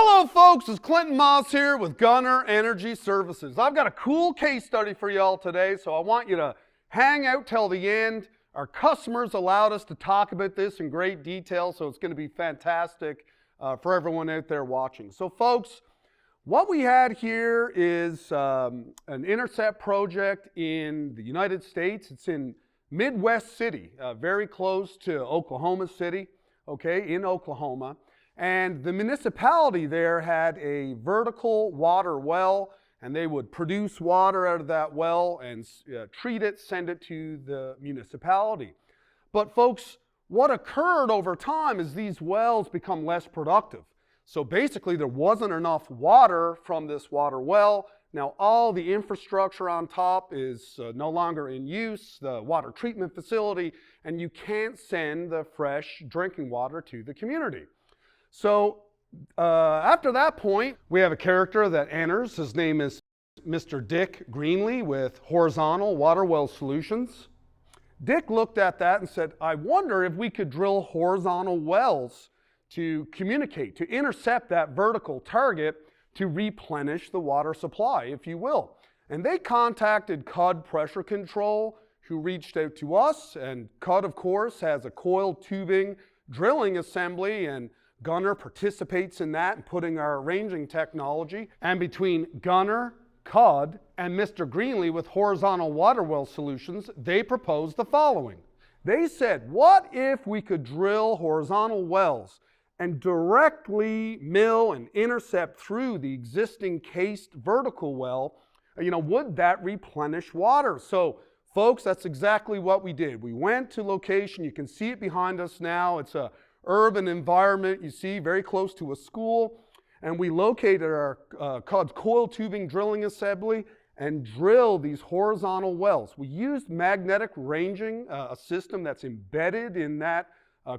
Hello folks, it's Clinton Moss here with Gunnar Energy Services. I've got a cool case study for y'all today, so I want you to hang out till the end. Our customers allowed us to talk about this in great detail, so it's going to be fantastic for everyone out there watching. So folks, what we had here is an intercept project in the United States. It's in Midwest City, very close to Oklahoma City, okay, in Oklahoma. And the municipality there had a vertical water well, and they would produce water out of that well and treat it, send it to the municipality. But folks, what occurred over time is these wells become less productive. So basically there wasn't enough water from this water well. Now all the infrastructure on top is no longer in use, the water treatment facility, and you can't send the fresh drinking water to the community. So after that point, we have a character that enters. His name is Mr. Dick Greenlee with Horizontal Water Well Solutions. Dick looked at that and said, I wonder if we could drill horizontal wells to communicate, to intercept that vertical target to replenish the water supply, if you will. And they contacted Cudd Pressure Control, who reached out to us. And Cudd, of course, has a coiled tubing drilling assembly, and Gunnar participates in that and putting our arranging technology. And between Gunnar, Cudd, and Mr. Greenlee with Horizontal Water Well Solutions, they proposed the following. They said, what if we could drill horizontal wells and directly mill and intercept through the existing cased vertical well? Would that replenish water? So folks, that's exactly what we did. We went to location. You can see it behind us now. It's a urban environment, you see, very close to a school. And we located our Cudd's coil tubing drilling assembly and drilled these horizontal wells. We used magnetic ranging, a system that's embedded in that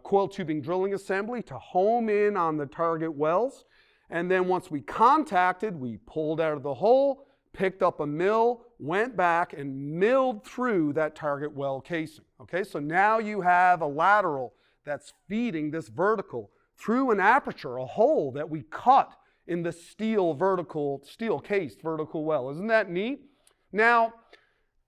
coil tubing drilling assembly to home in on the target wells. And then once we contacted, we pulled out of the hole, picked up a mill, went back and milled through that target well casing. Okay, so now you have a lateral that's feeding this vertical through an aperture, a hole that we cut in the steel cased vertical well. Isn't that neat? Now,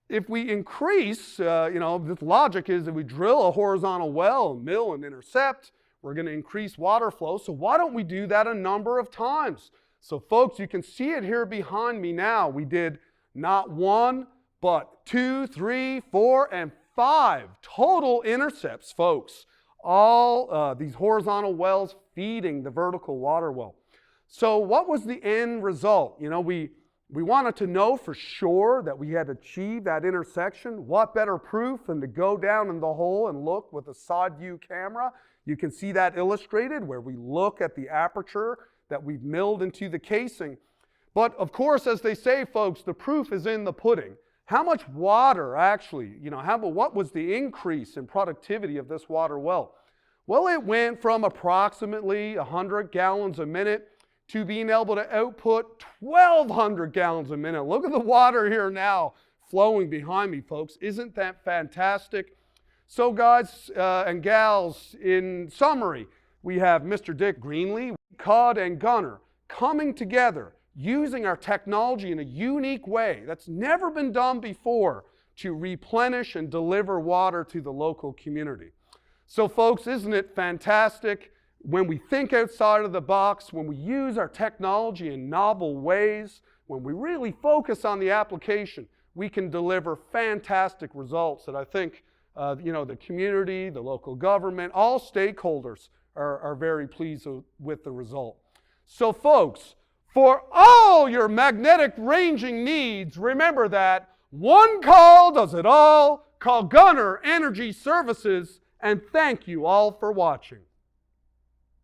if we increase, this logic is that we drill a horizontal well, mill and intercept, we're going to increase water flow. So why don't we do that a number of times? So folks, you can see it here behind me now. We did not one, but 2, 3, 4, and 5 total intercepts, folks. All these horizontal wells feeding the vertical water well. So what was the end result? We wanted to know for sure that we had achieved that intersection. What better proof than to go down in the hole and look with a side view camera? You can see that illustrated where we look at the aperture that we've milled into the casing. But of course, as they say, folks, the proof is in the pudding. How much water actually, what was the increase in productivity of this water well? Well, it went from approximately 100 gallons a minute to being able to output 1,200 gallons a minute. Look at the water here now flowing behind me, folks. Isn't that fantastic? So guys and gals, in summary, we have Mr. Dick Greenlee, Cudd, and Gunnar coming together, using our technology in a unique way that's never been done before to replenish and deliver water to the local community. So folks, isn't it fantastic when we think outside of the box, when we use our technology in novel ways, when we really focus on the application, we can deliver fantastic results that I think the community, the local government, all stakeholders are very pleased with the result. So folks, for all your magnetic ranging needs, remember that one call does it all. Call Gunnar Energy Services, and thank you all for watching.